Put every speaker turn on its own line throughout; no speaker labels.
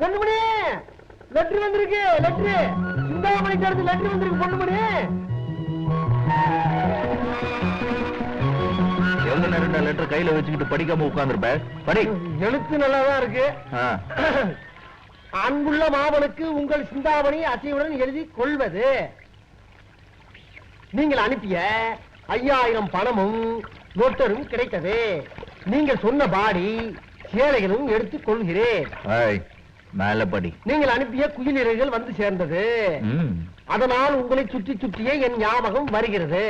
Ponnumani letter வந்திருக்கு. Letter Chintamani தரது letter வந்திருக்கு. பொண்ணுமணி
எவ்வளவு நேரம் லெட்டர் கையில வச்சுக்கிட்டு படிக்காம உட்கார்ந்துருப்ப? படி.
எழுத்து நல்லாதான் இருக்கு. அன்புள்ள மாமனுக்கு உங்கள் சிந்தாமணி அசைவுடன் எழுதி கொள்வது. நீங்கள் அனுப்பிய 5000 பணமும் லொட்டரும் கிடைத்தது. நீங்கள் சொன்ன பாடி சேலைகளும் எடுத்துக் கொள்கிறேன்.
மேல படி.
நீங்கள் அனுப்பிய குயிலிறகுகள் வந்து சேர்ந்தது. அதனால் உங்களை சுற்றி சுற்றியே என் ஞாபகம் வருகிறது.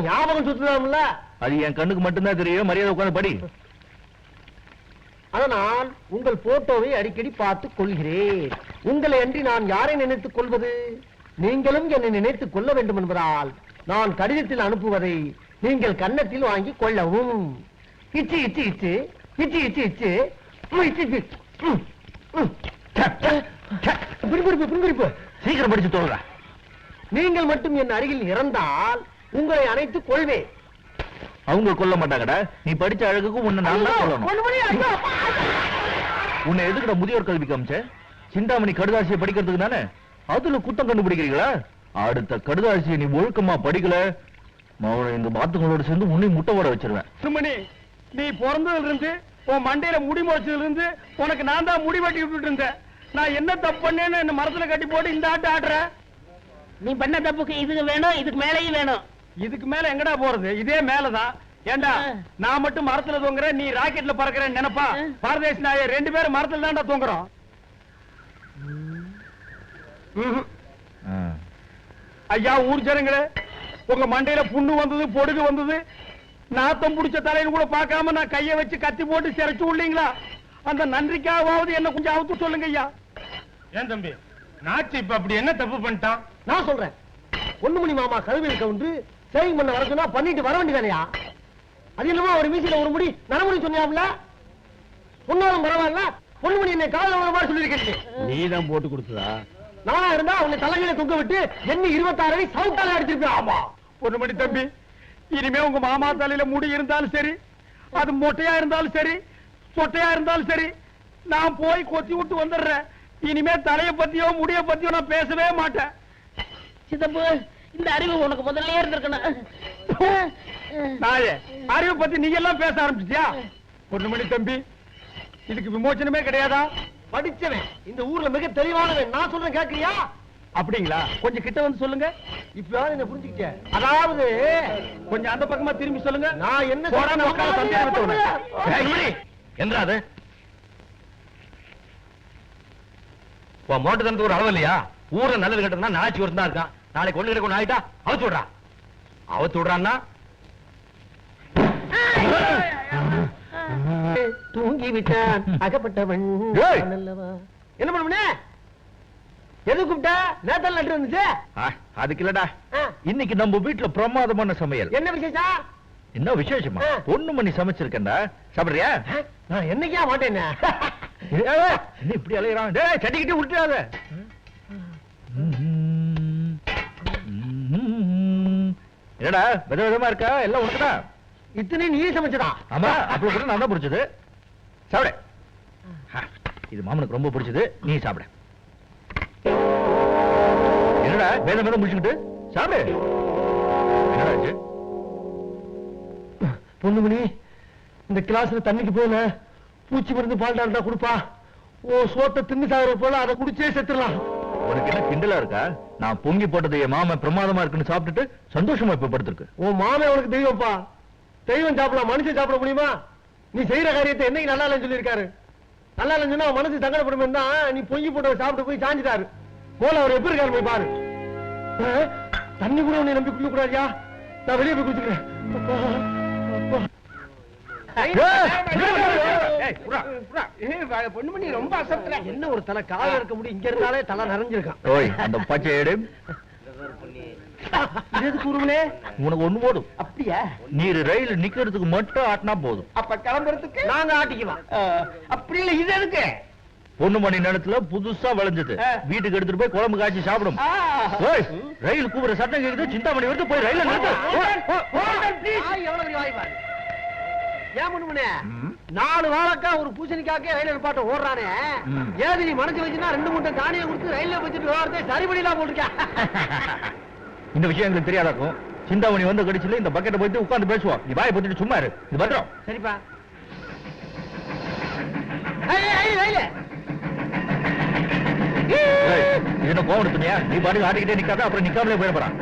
ஞாபகம் சுற்றுலாம்ல,
அது என் கண்ணுக்கு மட்டும்தான் தெரியும். மரியாதை உட்கார்ந்து படி.
அதனால் உங்கள் போட்டோவை அடிக்கடி பார்த்துக் கொள்கிறேன். உங்களை அன்றி நான் யாரை நினைத்துக் கொள்வது? நீங்களும் என்னை நினைத்துக் கொள்ள வேண்டும் என்பதால் நான் கடிதத்தில் அனுப்புவதை நீங்கள் கன்னத்தில் வாங்கி கொள்ளவும். இச்சு இச்சு இச்சு இச்சு இச்சு இச்சு புரிப்பு.
சீக்கிரம் படிச்சு தோல்ற.
நீங்கள் மட்டும் என் அருகில் இறந்தால் உங்களை அணைத்துக் கொள்வேன்.
அவங்க கொல்ல மாட்டாங்கடா. நீ படிச்ச அழகுக்கு உன்னை நான் தான் சொல்லணும். உன்னை எதுக்குடா முதியோர் கல்விக்கு அமிச்ச? சிந்தாமணி கடுதாசியை படிக்கிறதுக்கு தானே? அதுல குத்தம் கண்டுபிடிக்கிறீங்களா? அடுத்த கடுதாசியை நீ ஒழுக்கமா படிக்கல, இந்த பாத்துங்களோட சேர்ந்து உன்னை முட்டை ஓட வச்சிருவேன்.
சுமணி, நீ பிறந்ததுல இருந்து உன் மண்டையில முடி முளைச்சதுல இருந்து உனக்கு நான் தான் முடி வெட்டி விட்டுட்டு இருந்தேன். நான் என்ன தப்பு பண்ணேன்னு என்ன மரத்துல கட்டி போட்டு இந்த ஆட்டு ஆடுற?
நீ பண்ண தப்புக்கு இதுக்கு வேணும், இதுக்கு மேலேயும் வேணும்.
இதுக்கு மேல எங்கடா போறது? இதே மேலதான். ஏண்டா நான் மட்டும் மரத்துல தூங்குறேன், நீ ராக்கெட்ல பறக்கிறேன்னு நினைப்பா? பாரதேசி நாய 2 பேரும் மரத்துல தான்டா தூங்குறோம். ஐயா ஊர் ஜனங்களே, உங்க மண்டையில புண்ணு வந்தது, பொடுகு வந்தது, நாத்தம் புடிச்ச தலைன்னு கூட பார்க்காம நான் கைய வச்சு கத்தி போட்டு சிறைச்சு உள்ளீங்களா? அந்த நன்றிக்காவது என்ன கொஞ்சம் அவுத்து சொல்லுங்க ஐயா.
ஏன் தம்பி நாச்சு இப்ப அப்படி என்ன தப்பு பண்ணிட்டான்?
நான் சொல்றேன். பொண்ணுமணி மாமா கழுவில் கவுண்டு சேவிங் பண்ண வர சொன்னா பண்ணிட்டு வர வேண்டியதானையா? அது என்னமோ ஒரு மீசில ஒரு முடி நரமுடி சொன்னாப்ல. பொண்ணாலும் பரவாயில்ல, பொண்ணுமணி என்னை காலையில் வர மாதிரி சொல்லியிருக்கேன்.
நீ தான் போட்டு கொடுத்ததா?
நானா இருந்தா உன்னை தலைமையில தொங்க விட்டு என்ன 26 சவுட்டால அடிச்சிருப்பேன். ஆமா பொண்ணுமணி தம்பி, இனிமே உங்க மாமா தலையில முடி இருந்தாலும் சரி, அது மொட்டையா இருந்தாலும் சரி, சொட்டையா இருந்தாலும் சரி, நான் போய் கொத்தி விட்டு வந்துடுறேன். இனிமே தலைய பத்தியோ முடிய பத்தியோ நான் பேசவே மாட்டேன்.
சித்தப்பு, இந்த அறிவு உனக்கு முதல்ல இருந்திருக்கணும்.
நாயே, அறிவை பத்தி நீ எல்லாம் பேச ஆரம்பிச்சியா? பொண்ணுமணி தம்பி, இதுக்கு விமோச்சனமே கிடையாதா? படிச்சவன், இந்த ஊர்ல மிக தெளிவானவன். நான் சொல்றேன் கேட்கறியா? அப்படிங்களா? கொஞ்சம் கிட்ட வந்து சொல்லுங்க. இப்பயாவது என்ன புரிஞ்சுக்கிட்டேன். அதாவது கொஞ்சம் அந்த பக்கமா திரும்பி சொல்லுங்க. நான் என்ன
என்றாது மோட்டு தனத்துக்கு ஒரு அளவு இல்லையா? ஊர்ல நல்லது கட்டா நாச்சு ஒருத்தா இருக்கான். நாளைக்கு ஒண்ணு கிட்ட ஆயிட்டா அவத்து விடுறா. அவத்து விடுறான்னா
தூங்கி விட்டான் அகப்பட்டவன். என்ன பண்ணுவனே? எது கூப்பிட்ட? நேத்தல் லெட்டர் வந்துச்சு.
அதுக்கு இல்லடா, இன்னைக்கு நம்ம வீட்டுல பிரமாதமான சமையல்.
என்ன விசேஷம்?
என்ன விசேஷமா? பொண்ணுமணி சமைச்சிருக்கேன்டா. சாப்பிடுறியா?
நான் என்னைக்கா மாட்டேன்.
இப்படி அலையறான். டேய் சட்டிக்கிட்டு விட்டுறாத. என்னடா விதவிதமா இருக்கா? எல்லாம் உனக்குதா?
இத்தனை நீ சமைச்சதா?
ஆமா, அப்படி கூட நான் தான் பிடிச்சது. சாப்பிட. இது மாமனுக்கு ரொம்ப பிடிச்சது, நீ சாப்பிட. என்னடா வேலை மேல முடிச்சுக்கிட்டு சாப்பிடு. என்னடா
பொண்ணுமணி, இந்த கிளாஸ்ல தண்ணிக்கு போல பூச்சி மருந்து பால்டாண்டா கொடுப்பா. ஓ சோத்தை தின்னு சாகுற போல அதை குடிச்சே செத்துடலாம்.
உனக்கு என்ன கிண்டலா இருக்கா? நான் பொங்கி போட்டது என் மாமன் பிரமாதமா இருக்குன்னு சாப்பிட்டுட்டு சந்தோஷமா இப்ப படுத்திருக்கு.
உன் மாமன் உனக்கு தெய்வம்ப்பா. தெய்வம் சாப்பிடலாம், மனுஷன் சாப்பிட முடியுமா? நீ செய்யற காரியத்தை என்னைக்கு நல்லா இல்லைன்னு சொல்லியிருக்காரு. நல்லா இல்லைன்னு சொன்னா மனசு தங்கடப்படும் தான் நீ பொங்கி போட்ட சாப்பிட்டு போய் சாஞ்சிட்டாரு போல. அவர் எப்படி இருக்காரு போய் பாரு. தண்ணி கூட உன்னை நம்பி குடிக்க கூடாதியா? நான் வெளியே போய் குடிச்சுக்கிறேன். பொண்ணுமணி ரொம்ப அசத்துல. என்ன ஒரு தலை கால இருக்க முடியும்? இங்க இருந்தாலே தலை நிறைஞ்சிருக்கான்.
அந்த பச்சை எடு. உனக்கு ஒண்ணு போடும்.
அப்படியா?
நீர் ரயில் நிக்கிறதுக்கு மட்டும் ஆட்டினா போதும்.
அப்ப கிளம்புறதுக்கு நாங்க ஆட்டிக்கலாம். அப்படி இல்ல, இது எதுக்கு?
பொண்ணுமணி நிலத்துல புதுசா விளைஞ்சது. வீட்டுக்கு எடுத்துட்டு போய் குழம்பு காய்ச்சி சாப்பிடும். ரயில் கூப்பிடுற சட்டம் கேக்குது. சிந்தாமணி வருது, போய் ரயில நிறுத்து.
ஏன் முன்னுமனே
ம்.
4 வாழக்கா ஒரு பூசணிக்காக்கே ரயில் நிப்பாட்ட ஓடுறானே
ம்.
ஏது நீ மனசு வச்சுன்னா 2 மூட்டை தானியம் கொடுத்து ரயில்ல வச்சுட்டு ஓடுறதே சரிபடிலாம் போட்டிருக்கேன்
இந்த விஷயம் எங்களுக்கு தெரியாதாக்கும். சிந்தாமணி வந்து கடிச்சுல இந்த பக்கெட்டை போயிட்டு உட்கார்ந்து பேசுவோம். நீ வாயை போட்டுட்டு சும்மா இரு. இது பத்திரம்.
சரிப்பா ரயில்
இது என்ன கோவம் எடுத்துனியா? நீ பாட்டுக்கு ஆட்டிக்கிட்டே நிக்காத, அப்புறம் நிக்காமலே போயிட போறான்.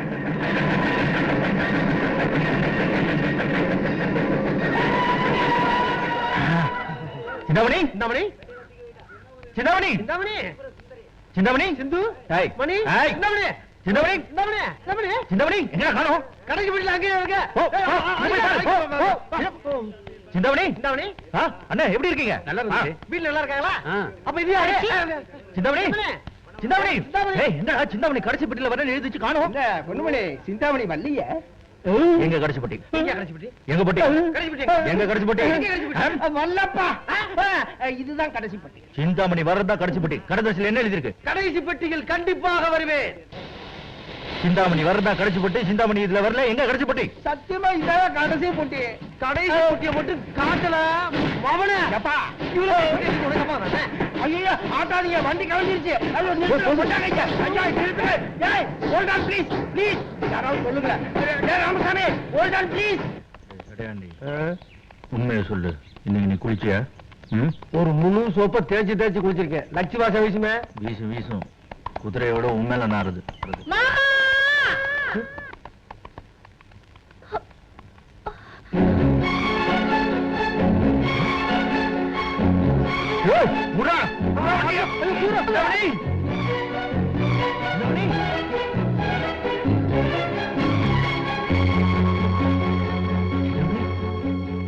சிந்தாமணி,
சிந்தாமணி
சிந்தாமணி,
சிந்தாமணி
சிந்தாமணி,
சிந்து
ஏய்,
மணி
ஏய்,
சிந்தாமணி
சிந்தாமணி,
சிந்தாமணி சிந்தாமணி
சிந்தாமணி, எங்கடா காணோம்?
கடைக்கு வீட்டுல அங்கேயே இருக்க
ஓ, ஓ, சிந்தாமணி,
சிந்தாமணி
ஆ, அண்ணே எப்படி இருக்கீங்க?
நல்லா இருந்துச்சு.
ஆ.
வீட்டுல நல்லா இருக்காங்களா அப்ப இது யாரு
சிந்தாமணி, சிந்தாமணி,
சிந்தாமணி.
ஏய், என்னடா சிந்தாமணி கடைசி பெட்டில வர எழுதி வச்சு காணோம்?
பொண்ணுமணி சிந்தாமணி வள்ளிய
எங்க கடைசி பெட்டி?
எங்க கடைசி பெட்டி
எங்க பெட்டி?
கடைசி பெட்டி
எங்க கடைசி பெட்டி?
எங்க கடைசி பெட்டி?
ஆ?
வல்லப்பா இதுதான் கடைசி பெட்டி
சிந்தாமணி வர்றதா கடைசி பெட்டி. கடைசியில் என்ன எழுதி இருக்கு?
கடைசி பெட்டியில் கண்டிப்பாக வருவேன்
சிந்தாமணி வர்றதா கடைசி பெட்டி. சிந்தாமணி இதுல வரல. எங்க கடைசி பெட்டி?
சத்தியமா இதான் கடைசி பெட்டி கடைசி பெட்டியை மட்டும் காட்டல மவன அப்பா இவ்வளவு உனக்கமா ஐயோ ஆட்டாதீங்க வண்டி கவிஞ்சிருச்சு ஐயோ நிறுத்து கொண்டாங்க ஐயா நிறுத்து ஏய் ஹோல்ட் ஆன் ப்ளீஸ் ப்ளீஸ் யாராவது சொல்லுங்க டேய் ராமசாமி ஹோல்ட் ஆன் ப்ளீஸ்
உண்மையை சொல்லு. இன்னைக்கு நீ குளிச்சியா? ம்?
ஒரு முழு சோப்பை தேய்ச்சி தேய்ச்சி குளிச்சிருக்கேன் லட்சி வாசம் வீசுமே
வீசும் வீசும். குதிரையோட உண்மையில நாறுது.
மாமா
ஏய், முடா! முடா, வண்டியை! சிந்தாமணி! சிந்தாமணி!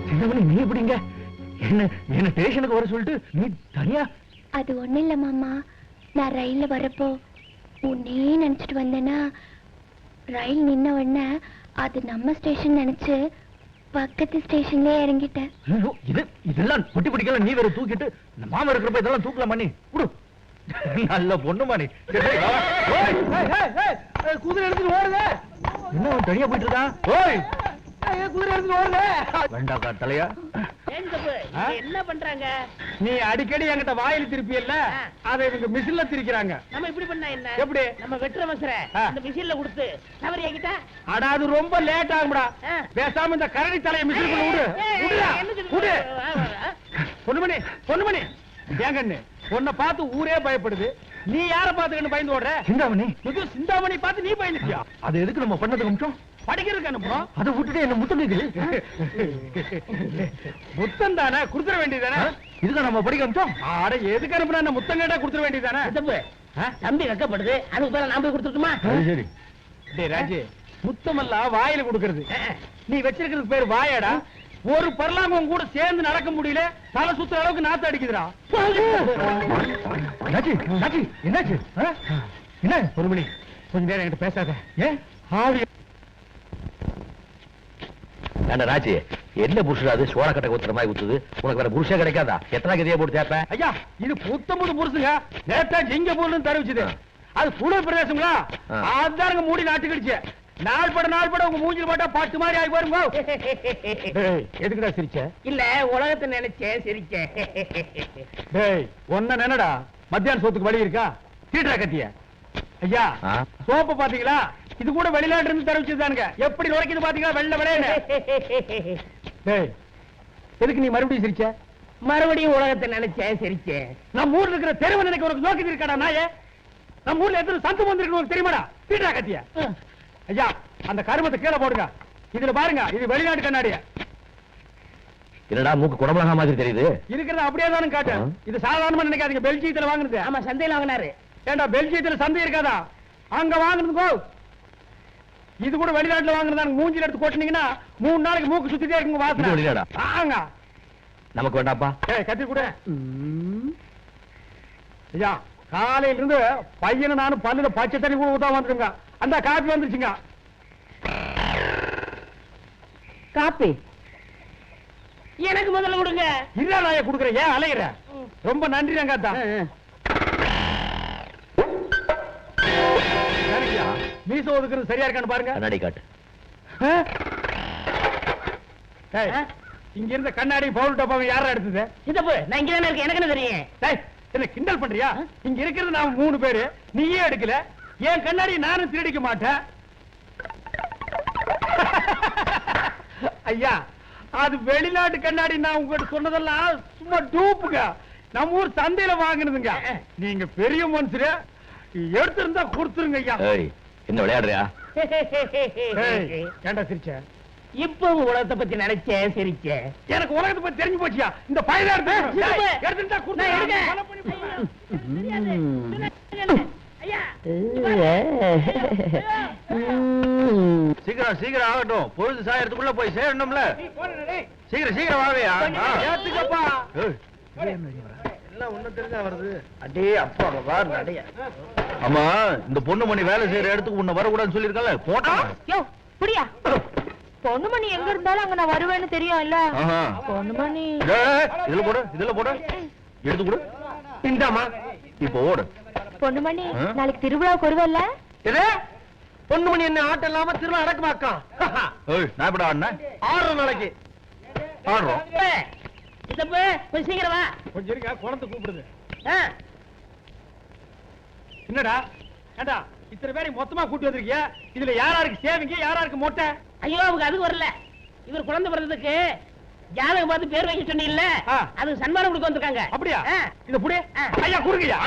சிந்தாமணி, நீ எப்படிங்க? என்ன ஸ்டேஷனுக்கு வர சொல்லிட்டு நீ தனியா?
அது ஒண்ணு இல்ல மாமா, நான் ரயில்ல வரப்போ உன்னே நினைச்சிட்டு வந்தேன்னா ரயில் நின்ன உடனே அது நம்ம ஸ்டேஷன் நினைச்சு பக்கத்து ஸ்டேஷன்லயே இறங்கிட்டேன்.
ஐயோ, இதெல்லாம் பொட்டி பிடிக்கல. நீ வேற தூக்கிட்டு இந்த மாமா இருக்கிறப்ப இதெல்லாம் தூக்கலாமா நீ? விடு. நல்ல பொண்ணுமா நீ. சரி, வா. ஓய்,
குதிரை எடுத்துட்டு ஓடுது
என்ன அவன் தனியா போயிட்டு இருக்கான்? ஓய்,
குதிரை எடுத்துட்டு ஓடுது
வேண்டாக்கா தலையா.
ஏன் தப்பு
ஆ?
இங்க என்ன பண்றாங்க?
நீ அடிக்கடி என்கிட்ட வாயில் திருப்பியல்ல
ஆ.
அதை இவங்க மிஷின்ல திரிக்கிறாங்க
நம்ம இப்படி பண்ணா என்ன?
எப்படி?
நம்ம வெட்டுற மசர
ஆ.
இந்த மிஷின்ல கொடுத்து தவறி ஆகிட்டா
அட அது ரொம்ப லேட் ஆகும்டா
ஆ.
பேசாம இந்த கரடி தலையை மிஷினுக்குள்ள விடு விடுடா விடு பொண்ணுமணி பொண்ணுமணி ஏன் கண்ணு உன்னை பார்த்து ஊரே பயப்படுது நீ யாரை பார்த்து பயந்து ஓடுற
சிந்தாமணி,
இது சிந்தாமணி பார்த்து நீ பயந்துட்டியா
அது எதுக்கு நம்ம பண்ணதுக்கு அம்சம்?
படிக்கிறதுக்கு அனுப்புறோம்
அதை விட்டுட்டு என்ன முத்தம் கேக்குது?
முத்தம் தானே குடுத்துற வேண்டியதானே
இதுக்கு நம்ம படிக்க அம்சம்?
ஆட எதுக்கு அனுப்புனா முத்தம் கேட்டா குடுத்துற வேண்டியதானே
தப்பு தம்பி வெக்கப்படுது அதுக்கு பேர நான் போய் கொடுத்துட்டுமா?
சரி சரி.
டேய் ராஜி முத்தமெல்லாம் வாயில கொடுக்கறது நீ வச்சிருக்கிறதுக்கு பேர் வாயாடா ஒரு பரலாங்கம் கூட சேர்ந்து நடக்க முடியல தலை சுத்துற அளவுக்கு நாத்து அடிக்குதுடா
ராஜி, ராஜி, என்னாச்சு? ஆ? என்ன?
ஒரு மணி கொஞ்ச நேரம் என்கிட்ட பேசாத
ஏன்?
ஆவி
ஏண்டா ராஜி, என்ன புருஷன் அது சோழ கட்டை ஊத்துற மாதிரி ஊத்துது? உனக்கு வேற புருஷன் கிடைக்காதா? எத்தனை கதையா போட்டு தேப்ப?
ஐயா இது புத்தம்புது புருஷங்க நேத்தா ஜிங்க போடணும் தெரிவிச்சது அது குளிர் பிரதேசங்களா
ஆ.
அதாருங்க மூடி நாட்டுக்கிடுச்சு நாள் பட உங்க மூஞ்சில் போட்டா பாட்டு மாதிரி ஆகி பாருங்க டேய், எதுக்குடா சிரிச்ச
இல்ல உலகத்தை நினைச்சேன் சிரிச்சேன்.
டேய் ஒன்ன நினைடா மத்தியான சோத்துக்கு வழி இருக்கா தீட்டா கத்திய ஐயா
ஆ?
சோப்பு பாத்தீங்களா இது கூட வெளிநாட்டு இருந்து தெரிவிச்சதுதானுங்க எப்படி நுழைக்குது பாத்தீங்களா வெள்ள விளையாடு டேய் எதுக்கு நீ மறுபடியும் சிரிச்ச
மறுபடியும் உலகத்தை நினைச்சேன் சிரிச்சேன்.
நம்ம ஊர்ல இருக்கிற தெருவு நினைக்க உனக்கு நோக்கி இருக்காடா நாயே நம்ம ஊர்ல எத்தனை சந்து வந்திருக்கு உனக்கு தெரியுமாடா தீட்டா கத்திய ஐயா அந்த கருமத்தை கீழே போடுங்க இதுல பாருங்க இது வெளிநாட்டு கண்ணாடிய
என்னடா மூக்கு குடமிளகா மாதிரி தெரியுது?
இருக்கிறது அப்படியே தானே காட்டு
ஆ.
இது சாதாரணமா நினைக்காதீங்க பெல்ஜியத்துல வாங்குனது
ஆமா சந்தையில வாங்கினாரு.
ஏண்டா பெல்ஜியத்துல சந்தை இருக்காதா அங்க வாங்குனதுக்கோ இது கூட வெளிநாட்டுல வாங்குனதா மூஞ்சில எடுத்து கொட்டினீங்கன்னா 3 நாளைக்கு மூக்கு சுத்திட்டே இருக்குங்க வாசனை
இது வெளிநாடா?
ஆங்க
நமக்கு வேண்டாப்பா.
ஏய் கத்தி கூட ஐயா காலையில இருந்து பையனை நானும் பல்லுல பச்சை தண்ணி கூட ஊத்தாம வந்துருங்க அந்த காப்பி வந்துருச்சுங்க
காப்பி எனக்கு முதல்ல கொடுங்க.
இல்ல நான் குடுக்குறேன் ஏன் அலையிற ரொம்ப நன்றி ரங்காத்தா மீச ஒதுக்குறது சரியா இருக்கான்னு பாருங்க
கண்ணாடி காட்டு.
ஏய்,
ஆ?
இங்க இருந்த கண்ணாடி பவுல் டப்பாவை யாரா எடுத்தது?
சித்தப்பு நான் இங்க தானே இருக்கேன், எனக்கு என்ன தெரியும்?
டேய், என்ன கிண்டல் பண்றியா? இங்க இருக்கிறது நாம 3 பேரு, நீயே எடுக்கல. என் கண்ணாடி நானும் திருடிக்க மாட்டேன். ஐயா, அது வெளிநாட்டு கண்ணாடி. நான் உங்ககிட்ட சொன்னதெல்லாம் சும்மா டூப்புங்க. நம்ம ஊர் சந்தையில வாங்கினதுங்க. நீங்க பெரிய மனுஷரு, எடுத்திருந்தா கொடுத்துருங்க ஐயா.
என்ன விளையாடுறியா?
ஏய், ஏன்டா சிரிச்ச?
இப்ப உங்க உலகத்தை பத்தி நினைச்சேன், சிரிச்சேன்.
எனக்கு உலகத்தை பத்தி தெரிஞ்சு போச்சியா? இந்த பையனா எடுத்துட்டா கொடுத்துருங்க.
ஐயா,
சீக்கிரம் சீக்கிரம் ஆகட்டும், பொழுது சாயறதுக்குள்ள போய் சேரணும்ல. சீக்கிரம் சீக்கிரம் வாவையா.
ஏத்துக்கப்பா.
எல்லாம் ஒண்ணு தெரிஞ்சா வருது. அடே அப்பா வா நடைய. அம்மா, இந்த பொண்ணுமணி வேலை செய்யற இடத்துக்கு உன்னை வரக்கூடாதுன்னு சொல்லிருக்கல, போட்டா.
யோ புடியா, பொண்ணுமணி எங்க இருந்தாலும் அங்க நான் வருவேன்னு தெரியும் இல்ல. பொண்ணுமணி
இதுல போடு, இதுல போடு, எடுத்து கொடு.
இந்தாமா,
இப்போ ஓடு.
பொண்ணுமணி நாளைக்கு திருவிழாவுக்கு வருவல்ல?
பொண்ணுமணி என்ன ஆட்டம் இல்லாம திரும்ப அடக்கமாக்கான்.
நான் எப்படா ஆடின?
6 நாளைக்கு
ஆடுறோம்.
சித்தப்பு கொஞ்சம் சீக்கிரம் வா.
கொஞ்சம் இருக்க, குழந்தை கூப்பிடுது.
ஆ,
என்னடா ஏண்டா இத்தனை பேரை மொத்தமா கூட்டி வந்திருக்கிய? இதுல யாராருக்கு சேவிங்க, யாராருக்கு மொட்டை?
ஐயோ அவங்க அதுக்கு வரல. இவர் குழந்தை பிறந்ததுக்கு ஜாதகம் பார்த்து பேர் வைக்க சொன்னீங்கல்ல,
ஆ.
அது சன்மானம் கொடுக்க வந்திருக்காங்க.
அப்படியா?
ஆ.
இத புடி. ஐயா குறுங்கய்யா.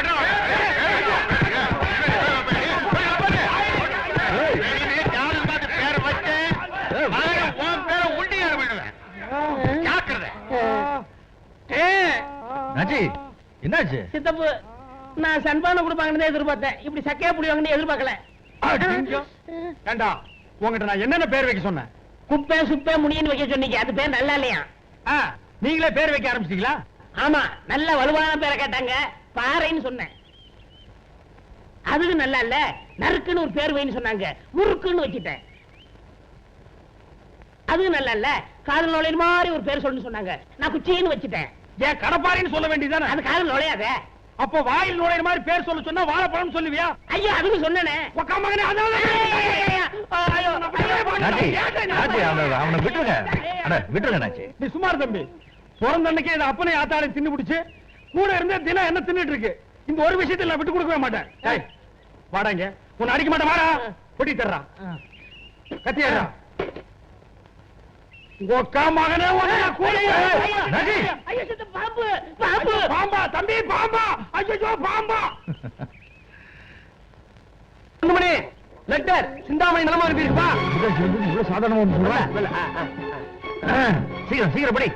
என்னாச்சு?
சித்தப்பு நான் சன்மானம் கொடுப்பாங்கன்னு எதிர்பார்த்தேன், இப்படி சக்கையா புடிவாங்கன்னு எதிர்பார்க்கல.
ஏண்டா உங்ககிட்ட நான் என்னென்ன பேர் வைக்க சொன்னேன்?
குப்பை சுப்பை முனியன்னு வைக்க சொன்னீங்க, அது பேர் நல்லா இல்லையா?
நீங்களே பேர் வைக்க ஆரம்பிச்சிட்டீங்களா?
ஆமா, நல்ல வலுவான பேரை கேட்டாங்க, பாறைன்னு சொன்னேன். அதுக்கு நல்லா இல்ல, நறுக்குன்னு ஒரு பேர் வைன்னு சொன்னாங்க, முறுக்குன்னு வச்சுட்டேன். அதுக்கு நல்லா இல்ல, காதல் நுழைய மாதிரி ஒரு பேர் சொல்லு சொன்னாங்க, நான் குச்சின்னு வச்சுட்டேன்.
ஏன் கடப்பாரின்னு சொல்ல வேண்டியதானே?
அது காதல் நுழையாத.
அப்போ வாயில் நுழையிற மாதிரி பேர் சொல்ல சொன்னா வாழைப்பழம் சொல்லுவியா?
ஐயோ அதுக்கு சொன்னேனே.
உக்கா மகனே,
அவனை விட்டுருங்க. விட்டுருங்க நாச்சி.
நீ சுமார் தம்பி. பிறந்த அன்னைக்கு இந்த அப்பனை ஆத்தாளை தின்னு பிடிச்சு கூட இருந்த தினம் என்ன தின்னுட்டு இருக்கு. இந்த ஒரு விஷயத்தில் நான் விட்டு கொடுக்கவே மாட்டேன். டேய் வாடாங்க, உன்னை அடிக்க மாட்டேன். வாடா, பொடி தர்றா, கத்தியாடுறா. உக்கா மகனே,
பாம்பு பாம்பு
பாம்பா தம்பி, பாம்பா. ஐயோ பாம்பா. பொண்ணுமணி, லெட்டர் சிந்தாமணி நலமா அனுப்பியிருப்பா.
இவ்வளவு சாதாரணமா சொல்றேன். சீக்கிரம் சீக்கிரம் படி.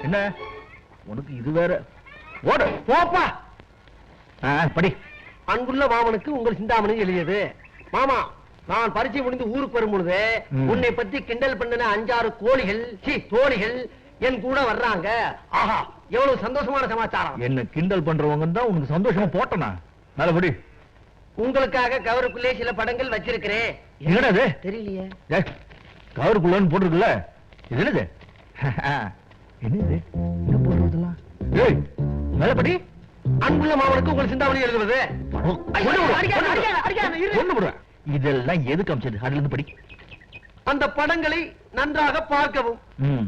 என்ன உனக்கு இது வேற? ஓடு
போப்பா.
படி.
அன்புள்ள மாமனுக்கு உங்கள் சிந்தாமணி எழுதியது. மாமா, நான் பரிச்சை முடிந்து ஊருக்கு வரும் பொழுது உன்னை பத்தி கிண்டல் பண்ணின 5-6 கோழிகள் தோழிகள் என் கூட வர்றாங்க. ஆஹா, எவ்வளவு சந்தோஷமான சமாச்சாரம்.
என்ன கிண்டல் பண்றவங்க தான் உனக்கு சந்தோஷமா போட்டனா? மேல படி.
உங்களுக்காக கவருக்குள்ளே சில படங்கள் வச்சிருக்கிறேன்.
என்னடா இது?
தெரியலையே.
கவருக்குள்ளன்னு போட்டிருக்குல்ல, இது என்னது? என்னது என்ன போடுறதெல்லாம்? ஏய், மேல படி.
அன்புள்ள மாமனுக்கு உங்கள் சிந்தாமணி எழுதுவது.
இதெல்லாம் எதுக்கு அமைச்சது? அதுல இருந்து படி.
அந்த படங்களை நன்றாக பார்க்கவும்,
ம்.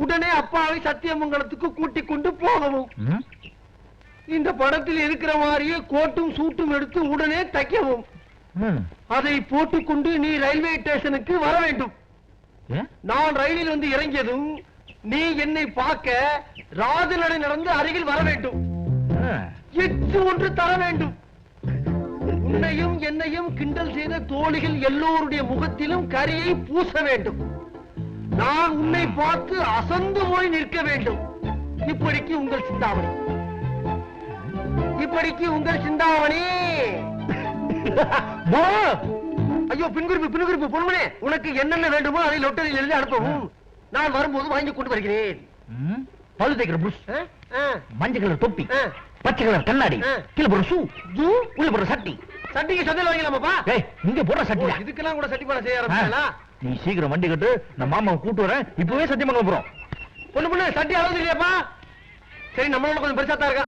உடனே அப்பாவை சத்தியமங்கலத்துக்கு கூட்டிக் கொண்டு போகவும்,
ம்.
இந்த படத்தில் இருக்கிற மாதிரியே கோட்டும் சூட்டும் எடுத்து உடனே தைக்கவும்,
ம்.
அதை போட்டுக்கொண்டு நீ ரயில்வே ஸ்டேஷனுக்கு வர வேண்டும்.
ஏன்?
நான் ரயிலில் வந்து இறங்கியதும் நீ என்னை பார்க்க ராஜநடை நடந்து அருகில் வர வேண்டும். எச்சு ஒன்று தர வேண்டும். உன்னையும் என்னையும் கிண்டல் செய்த தோழிகள் எல்லோருடைய முகத்திலும் கரியை பூச வேண்டும். நான் உன்னை பார்த்து அசந்து போய் நிற்க வேண்டும். இப்படிக்கு உங்கள் சிந்தாமணி. இப்படிக்கு உங்கள் சிந்தாமணி. ஐயோ, பின்குறிப்பு பொன்மனே, உனக்கு என்னென்ன வேண்டுமோ அதை லொட்டரியில் எழுதி அனுப்பவும். நான் வரும்போது வாங்கி கொண்டு வருகிறேன்.
பல்லு தேய்க்கிற புஷ், மஞ்சள் கலர் தொப்பி,
ஆ.
பச்சை கலர் கண்ணாடி, கீழே போடுற ஷூ, உள்ள போடுற சட்டி.
சட்டிக்கு சந்தையில் வாங்கலாமாப்பா?
இங்க போடுற சட்டி.
இதுக்கெல்லாம் கூட சட்டி பாடம் செய்ய ஆரம்பிச்சா?
நீ சீக்கிரம் வண்டி கட்டு, நான் மாமாவை கூட்டு வரேன். இப்பவே சத்தியமங்கலம் போறோம்.
பொண்ணு சட்டி அளவு இல்லையாப்பா? சரி, நம்மளோட கொஞ்சம் பெருசா தான் இருக்கா.